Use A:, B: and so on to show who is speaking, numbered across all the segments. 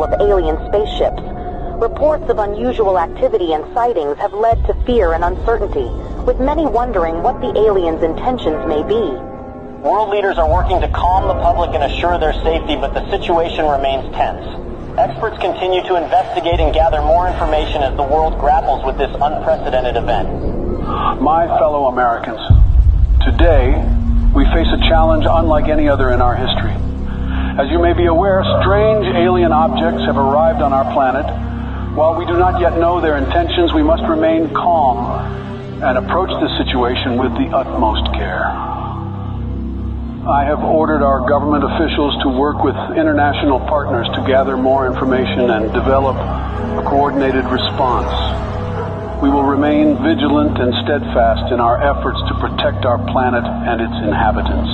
A: of alien spaceships. Reports of unusual activity and sightings have led to fear and uncertainty, with many wondering what the aliens' intentions may be.
B: World leaders are working to calm the public and assure their safety, but the situation remains tense. Experts continue to investigate and gather more information as the world grapples with this unprecedented event.
C: My fellow Americans, today we face a challenge unlike any other in our history. As you may be aware, strange alien objects have arrived on our planet. While we do not yet know their intentions, we must remain calm and approach this situation with the utmost care. I have ordered our government officials to work with international partners to gather more information and develop a coordinated response. We will remain vigilant and steadfast in our efforts to protect our planet and its inhabitants.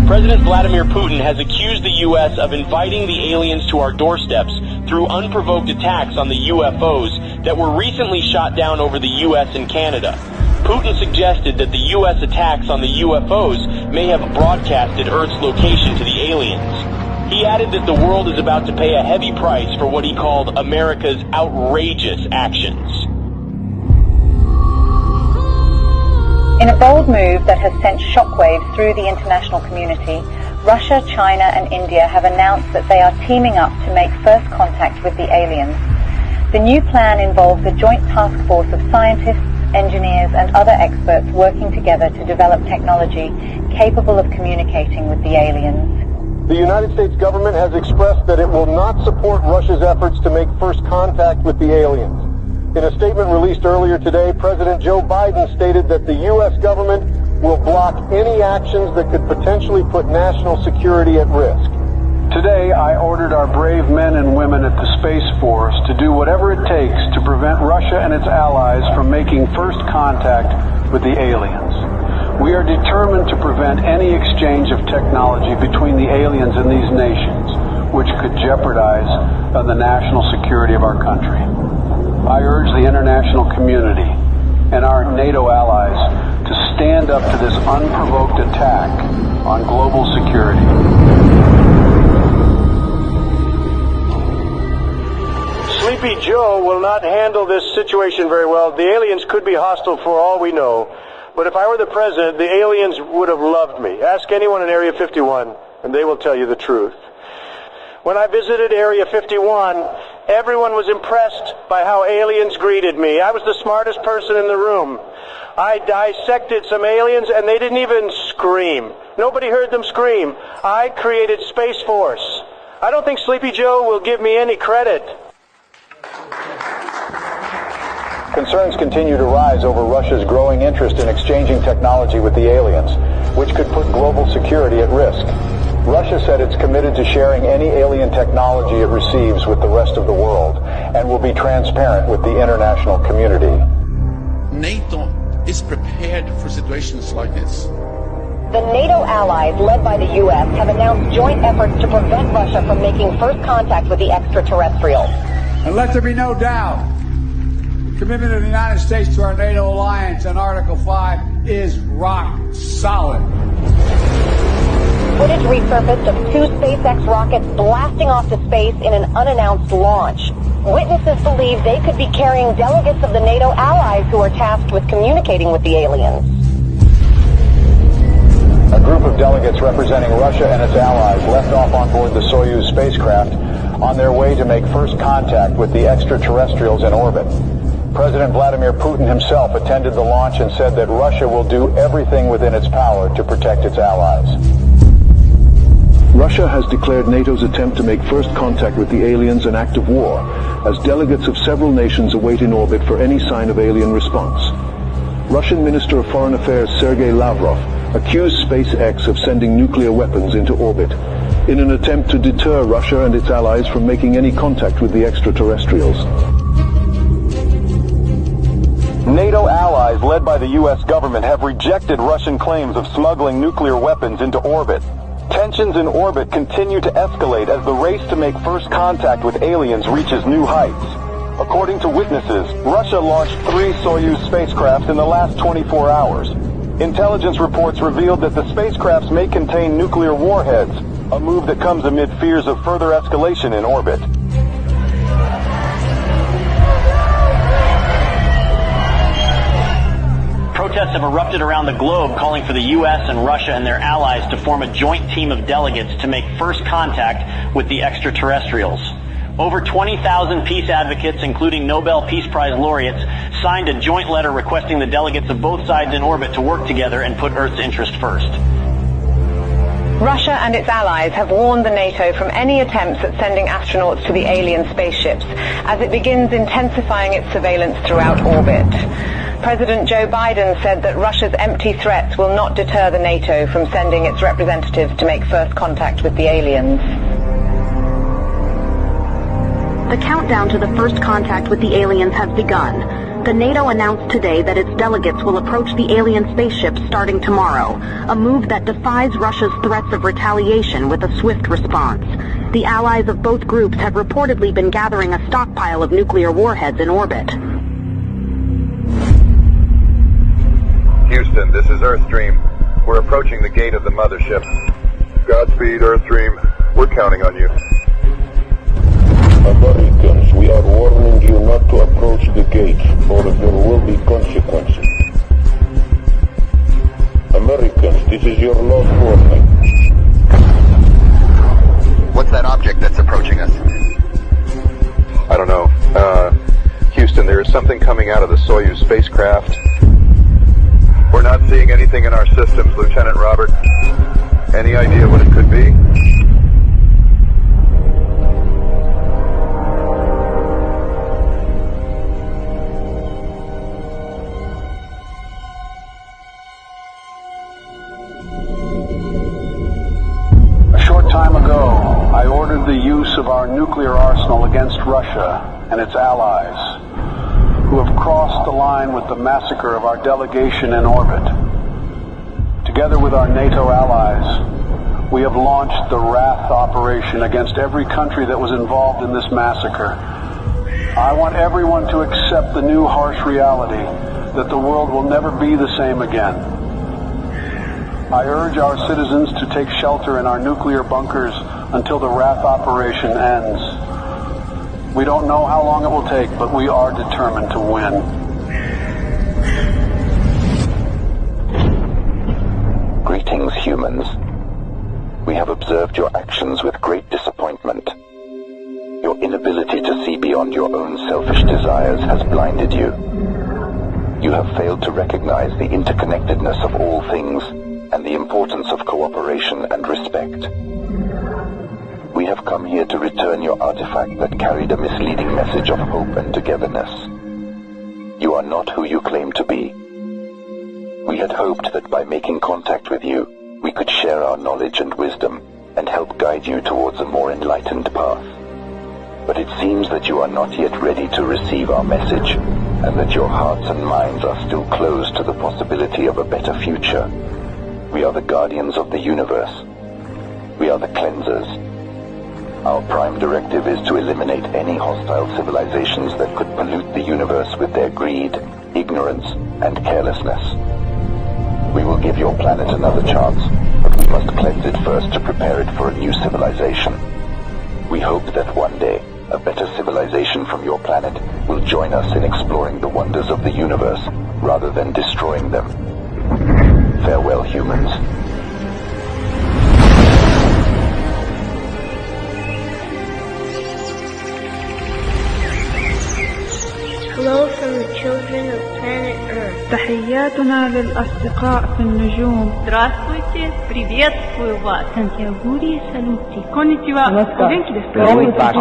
D: President Vladimir Putin has accused the U.S. of inviting the aliens to our doorsteps through unprovoked attacks on the UFOs that were recently shot down over the U.S. and Canada. Putin suggested that the U.S. attacks on the UFOs may have broadcasted Earth's location to the aliens. He added that the world is about to pay a heavy price for what he called America's outrageous actions.
E: In a bold move that has sent shockwaves through the international community, Russia, China and India have announced that they are teaming up to make first contact with the aliens. The new plan involves a joint task force of scientists, engineers and other experts working together to develop technology capable of communicating with the aliens.
F: The United States government has expressed that it will not support Russia's efforts to make first contact with the aliens. In a statement released earlier today, President Joe Biden stated that the U.S. government will block any actions that could potentially put national security at risk.
C: Today, I ordered our brave men and women at the Space Force to do whatever it takes to prevent Russia and its allies from making first contact with the aliens. We are determined to prevent any exchange of technology between the aliens and these nations, which could jeopardize the national security of our country. I urge the international community and our NATO allies to stand up to this unprovoked attack on global security.
G: Sleepy Joe will not handle this situation very well. The aliens could be hostile for all we know. But if I were the president, the aliens would have loved me. Ask anyone in Area 51, and they will tell you the truth. When I visited Area 51, everyone was impressed by how aliens greeted me. I was the smartest person in the room. I dissected some aliens, and they didn't even scream. Nobody heard them scream. I created Space Force. I don't think Sleepy Joe will give me any credit.
F: Concerns continue to rise over Russia's growing interest in exchanging technology with the aliens, which could put global security at risk. Russia said it's committed to sharing any alien technology it receives with the rest of the world and will be transparent with the international community.
H: NATO is prepared for situations like this.
A: The NATO allies, led by the U.S., have announced joint efforts to prevent Russia from making first contact with the extraterrestrials.
I: And let there be no doubt, the commitment of the United States to our NATO alliance and Article 5 is rock solid.
A: Footage resurfaced of two SpaceX rockets blasting off to space in an unannounced launch. Witnesses believe they could be carrying delegates of the NATO allies who are tasked with communicating with the aliens.
F: A group of delegates representing Russia and its allies left off on board the Soyuz spacecraft on their way to make first contact with the extraterrestrials in orbit. President Vladimir Putin himself attended the launch and said that Russia will do everything within its power to protect its allies.
J: Russia has declared NATO's attempt to make first contact with the aliens an act of war, as delegates of several nations await in orbit for any sign of alien response. Russian Minister of Foreign Affairs Sergei Lavrov accused SpaceX of sending nuclear weapons into orbit in an attempt to deter Russia and its allies from making any contact with the extraterrestrials.
F: NATO allies led by the U.S. government have rejected Russian claims of smuggling nuclear weapons into orbit. Tensions in orbit continue to escalate as the race to make first contact with aliens reaches new heights. According to witnesses, Russia launched 3 Soyuz spacecraft in the last 24 hours. Intelligence reports revealed that the spacecrafts may contain nuclear warheads, a move that comes amid fears of further escalation in orbit.
B: Protests have erupted around the globe calling for the U.S. and Russia and their allies to form a joint team of delegates to make first contact with the extraterrestrials. Over 20,000 peace advocates, including Nobel Peace Prize laureates, signed a joint letter requesting the delegates of both sides in orbit to work together and put Earth's interest first.
E: Russia and its allies have warned the NATO from any attempts at sending astronauts to the alien spaceships as it begins intensifying its surveillance throughout orbit. President Joe Biden said that Russia's empty threats will not deter the NATO from sending its representatives to make first contact with the aliens.
A: The countdown to the first contact with the aliens has begun. The NATO announced today that its delegates will approach the alien spaceships starting tomorrow, a move that defies Russia's threats of retaliation with a swift response. The allies of both groups have reportedly been gathering a stockpile of nuclear warheads in orbit.
K: Houston, this is Earthstream. We're approaching the gate of the mothership. Godspeed, Earthstream. We're counting on you.
L: Americans, we are warning you not to approach the gate, or there will be consequences. Americans, this is your last warning.
K: What's that object that's approaching us? I don't know. Houston, there is something coming out of the Soyuz spacecraft. We're not seeing anything in our systems, Lieutenant Robert. Any idea what it could be?
C: The use of our nuclear arsenal against Russia and its allies, who have crossed the line with the massacre of our delegation in orbit. Together with our NATO allies, we have launched the Wrath operation against every country that was involved in this massacre. I want everyone to accept the new harsh reality that the world will never be the same again. I urge our citizens to take shelter in our nuclear bunkers until the Wrath operation ends. We don't know how long it will take, but we are determined to win.
L: Greetings, humans. We have observed your actions with great disappointment. Your inability to see beyond your own selfish desires has blinded you. You have failed to recognize the interconnectedness of all things and the importance of cooperation and respect. We have come here to return your artifact that carried a misleading message of hope and togetherness. You are not who you claim to be. We had hoped that by making contact with you, we could share our knowledge and wisdom and help guide you towards a more enlightened path. But it seems that you are not yet ready to receive our message, and that your hearts and minds are still closed to the possibility of a better future. We are the guardians of the universe. We are the cleansers. Our prime directive is to eliminate any hostile civilizations that could pollute the universe with their greed, ignorance, and carelessness. We will give your planet another chance, but we must cleanse it first to prepare it for a new civilization. We hope that one day, a better civilization from your planet will join us in exploring the wonders of the universe, rather than destroying them. Farewell, humans.
M: Hello from the children of planet Earth.
N: تحياتنا للأصدقاء في النجوم.
O: Здравствуйте, приветствую вас.
N: Сантьягури салути. Конничева.
O: Генки desu ka?